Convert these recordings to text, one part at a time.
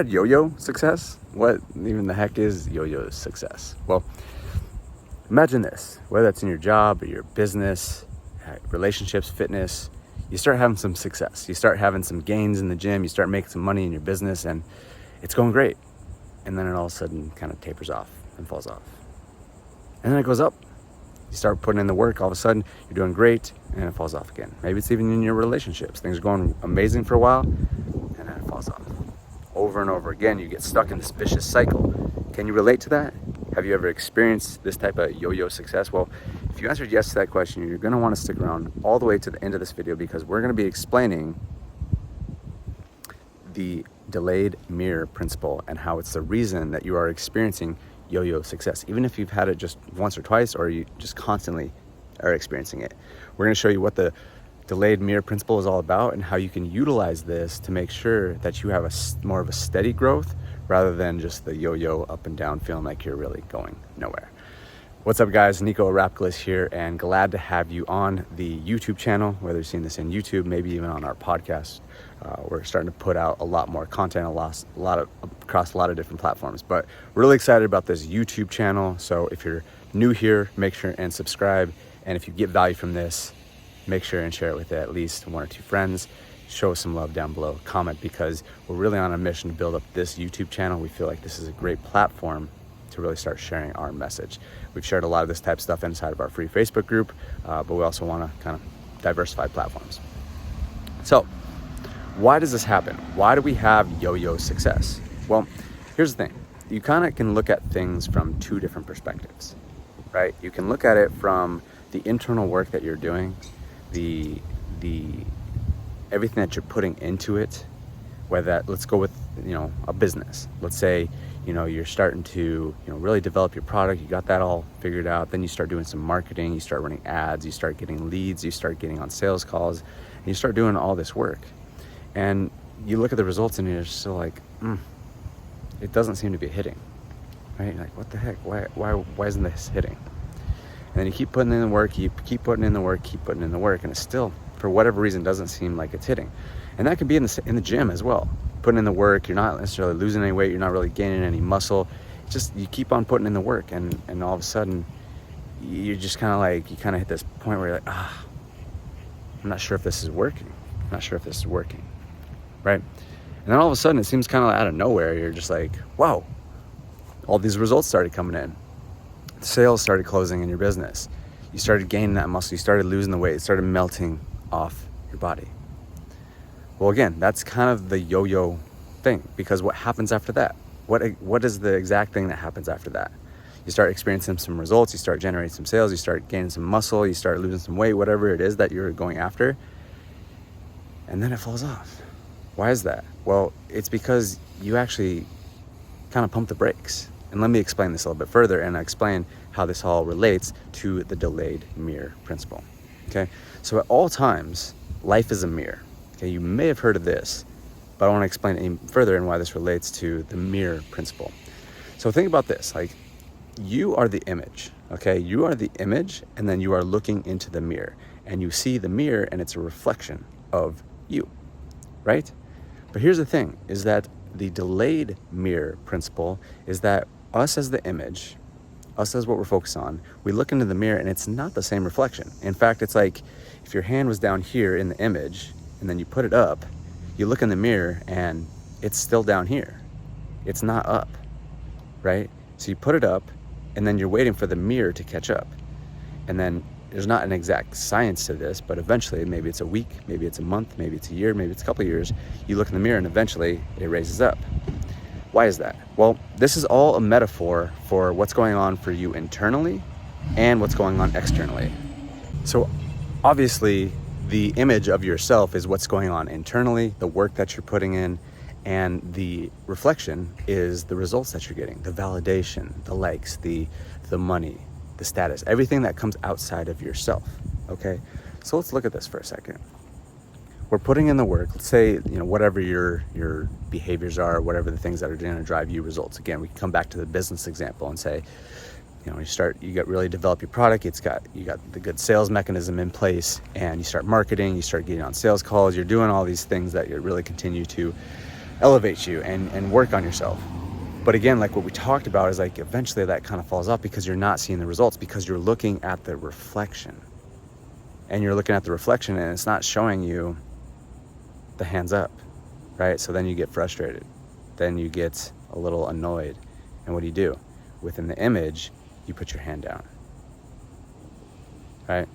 Yo-yo success? What even the heck is yo-yo success? Well, imagine this, whether that's in your job or your business, relationships, fitness, you start having some success. You start having some gains in the gym, you start making some money in your business, and it's going great. And then it all of a sudden kind of tapers off and falls off. And then it goes up. You start putting in the work, all of a sudden you're doing great, and it falls off again. Maybe it's even in your relationships. Things are going amazing for a while, and then it falls off. Over and over again, you get stuck in this vicious cycle. Can you relate to that? Have you ever experienced this type of yo-yo success? Well, if you answered yes to that question, you're going to want to stick around all the way to the end of this video, because we're going to be explaining the delayed mirror principle and how it's the reason that you are experiencing yo-yo success, even if you've had it just once or twice, or you just constantly are experiencing it. We're going to show you what the delayed mirror principle is all about and how you can utilize this to make sure that you have more of a steady growth rather than just the yo-yo up and down feeling like you're really going nowhere. What's up, guys? Nico Rapkalis here, and glad to have you on the YouTube channel, whether you're seeing this in YouTube, maybe even on our podcast. We're starting to put out a lot more content, across a lot of different platforms, but really excited about this YouTube channel. So if you're new here, make sure and subscribe. And if you get value from this, make sure and share it with at least one or two friends. Show us some love down below, comment, because we're really on a mission to build up this YouTube channel. We feel like this is a great platform to really start sharing our message. We've shared a lot of this type of stuff inside of our free Facebook group, but we also want to kind of diversify platforms. So why does this happen? Why do we have yo-yo success? Well, here's the thing. You kind of can look at things from two different perspectives, right? You can look at it from the internal work that you're doing, the everything that you're putting into it, whether that, let's go with, a business. Let's say, you're starting to, really develop your product. You got that all figured out. Then you start doing some marketing, you start running ads, you start getting leads, you start getting on sales calls, and you start doing all this work. And you look at the results and you're still like, it doesn't seem to be hitting, right? Like, what the heck? Why isn't this hitting? And then you keep putting in the work, you keep putting in the work, and it still, for whatever reason, doesn't seem like it's hitting. And that could be in the gym as well. Putting in the work, you're not necessarily losing any weight, you're not really gaining any muscle. It's just, you keep on putting in the work, and all of a sudden, you're just kind of hit this point where you're like, I'm not sure if this is working. Right? And then all of a sudden, it seems kind of out of nowhere. You're just like, wow, all these results started coming in. Sales started closing in your business. You started gaining that muscle. You started losing the weight. It started melting off your body. Well, again, that's kind of the yo-yo thing, because what happens after that? What is the exact thing that happens after that? You start experiencing some results. You start generating some sales. You start gaining some muscle. You start losing some weight, whatever it is that you're going after. And then it falls off. Why is that? Well, it's because you actually kind of pump the brakes. And let me explain this a little bit further and explain how this all relates to the delayed mirror principle. Okay, so at all times, life is a mirror. Okay, you may have heard of this, but I want to explain it even further and why this relates to the mirror principle. So think about this, like, you are the image, okay? You are the image, and then you are looking into the mirror, and you see the mirror, and it's a reflection of you, right? But here's the thing, is that the delayed mirror principle is that us as the image, us as what we're focused on, we look into the mirror and it's not the same reflection. In fact, it's like if your hand was down here in the image and then you put it up, you look in the mirror and it's still down here. It's not up, right? So you put it up and then you're waiting for the mirror to catch up. And then there's not an exact science to this, but eventually, maybe it's a week, maybe it's a month, maybe it's a year, maybe it's a couple of years, you look in the mirror and eventually it raises up. Why is that? Well, this is all a metaphor for what's going on for you internally and what's going on externally. So obviously, the image of yourself is what's going on internally, the work that you're putting in, and the reflection is the results that you're getting, the validation, the likes, the money, the status, everything that comes outside of yourself, okay? So let's look at this for a second. We're putting in the work. Let's say, whatever your behaviors are, whatever the things that are going to drive you results. Again, we can come back to the business example and say, you really develop your product. You got the good sales mechanism in place, and you start marketing, you start getting on sales calls. You're doing all these things that you really continue to elevate you and work on yourself. But again, like what we talked about is like eventually that kind of falls off because you're not seeing the results, because you're looking at the reflection. And you're looking at the reflection and it's not showing you the hands up, right? So then you get frustrated. Then you get a little annoyed. And what do? Within the image, you put your hand down, right?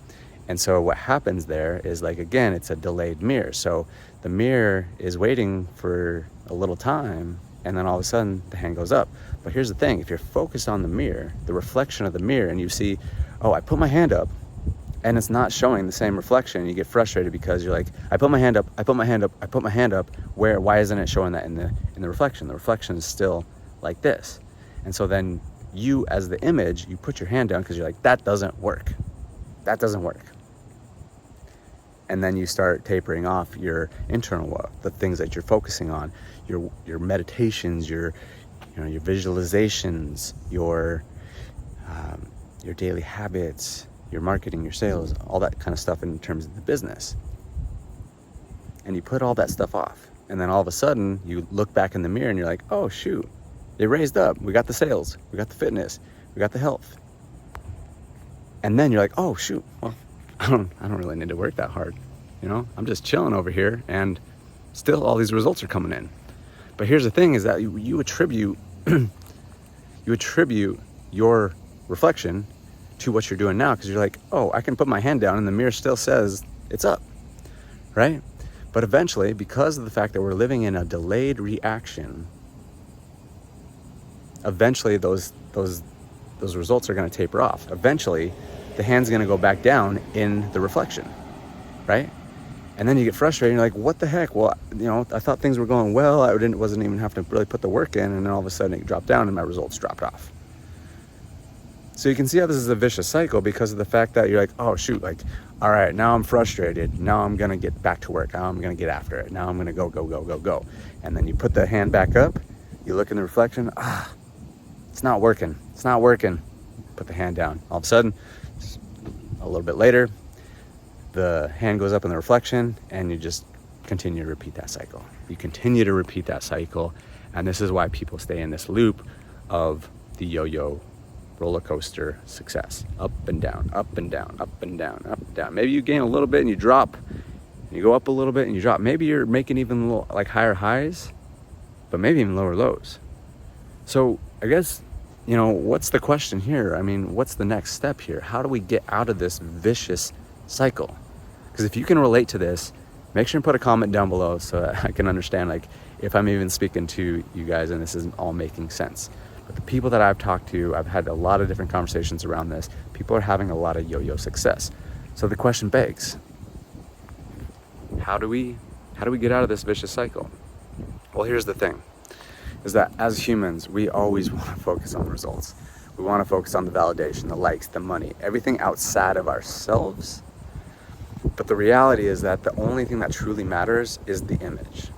And so what happens there is, like, again, it's a delayed mirror. So the mirror is waiting for a little time, and then all of a sudden the hand goes up. But here's the thing, if you're focused on the mirror, the reflection of the mirror, and you see, oh, I put my hand up and it's not showing the same reflection, you get frustrated because you're like, I put my hand up, I put my hand up, I put my hand up, why isn't it showing that in the reflection? The reflection is still like this. And so then you, as the image, you put your hand down because you're like, that doesn't work. That doesn't work. And then you start tapering off your internal work, the things that you're focusing on, your meditations, your visualizations, your daily habits, your marketing, your sales, all that kind of stuff in terms of the business. And you put all that stuff off. And then all of a sudden you look back in the mirror and you're like, oh shoot, it raised up. We got the sales, we got the fitness, we got the health. And then you're like, oh shoot, well, I don't really need to work that hard. I'm just chilling over here and still all these results are coming in. But here's the thing, is that you attribute your reflection to what you're doing now, because you're like, oh, I can put my hand down and the mirror still says it's up, right? But eventually, because of the fact that we're living in a delayed reaction, eventually those results are going to taper off. Eventually, the hand's going to go back down in the reflection, right? And then you get frustrated and you're like, what the heck? Well, I thought things were going well. I wasn't even having to really put the work in, and then all of a sudden it dropped down and my results dropped off. So you can see how this is a vicious cycle because of the fact that you're like, oh shoot, like, all right, now I'm frustrated. Now I'm going to get back to work. Now I'm going to get after it. Now I'm going to go. And then you put the hand back up, you look in the reflection, it's not working. Put the hand down. All of a sudden, a little bit later, the hand goes up in the reflection, and you just continue to repeat that cycle. You continue to repeat that cycle, and this is why people stay in this loop of the yo-yo roller coaster success. Up and down, up and down, up and down, up and down. Maybe you gain a little bit and you drop, and you go up a little bit and you drop. Maybe you're making even little, like, higher highs, but maybe even lower lows. So I guess, what's the question here? I mean, what's the next step here? How do we get out of this vicious cycle? Because if you can relate to this, make sure and put a comment down below so that I can understand, like, if I'm even speaking to you guys and this isn't all making sense. But the people that I've talked to, I've had a lot of different conversations around this. People are having a lot of yo-yo success. So the question begs, how do we get out of this vicious cycle? Well, here's the thing, is that as humans, we always want to focus on the results. We want to focus on the validation, the likes, the money, everything outside of ourselves. But the reality is that the only thing that truly matters is the image.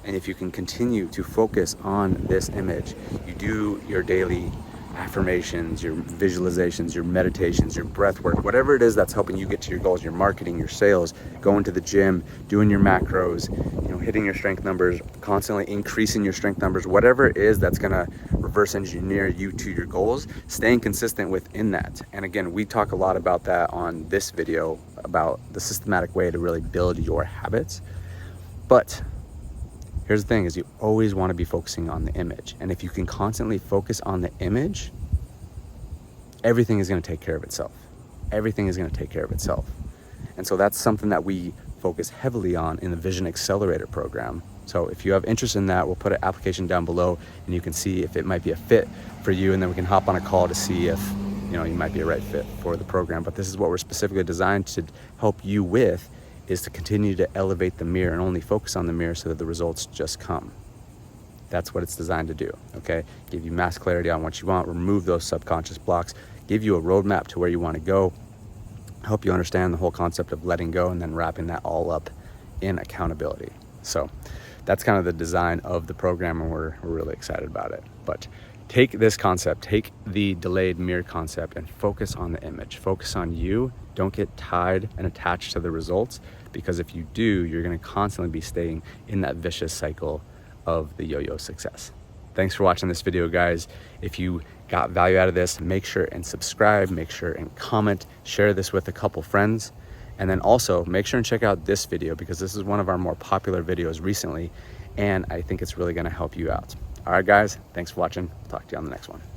And if you can continue to focus on this image, you do your daily affirmations, your visualizations, your meditations, your breath work, whatever it is that's helping you get to your goals, your marketing, your sales, going to the gym, doing your macros, hitting your strength numbers, constantly increasing your strength numbers, whatever it is that's gonna reverse engineer you to your goals, staying consistent within that. And again, we talk a lot about that on this video, about the systematic way to really build your habits. But here's the thing, is you always want to be focusing on the image. And if you can constantly focus on the image, everything is going to take care of itself. Everything is going to take care of itself. And so that's something that we focus heavily on in the Vision Accelerator program. So if you have interest in that, we'll put an application down below and you can see if it might be a fit for you, and then we can hop on a call to see if you might be a right fit for the program. But this is what we're specifically designed to help you with, is to continue to elevate the mirror and only focus on the mirror so that the results just come. That's what it's designed to do, okay? Give you mass clarity on what you want, remove those subconscious blocks, give you a roadmap to where you want to go, help you understand the whole concept of letting go, and then wrapping that all up in accountability. So that's kind of the design of the program, and we're really excited about it. But take this concept, take the delayed mirror concept, and focus on the image. Focus on you. Don't get tied and attached to the results, because if you do, you're going to constantly be staying in that vicious cycle of the yo-yo success. Thanks for watching this video, guys. If you got value out of this, make sure and subscribe, make sure and comment, share this with a couple friends. And then also make sure and check out this video, because this is one of our more popular videos recently, and I think it's really gonna help you out. All right, guys, thanks for watching. Talk to you on the next one.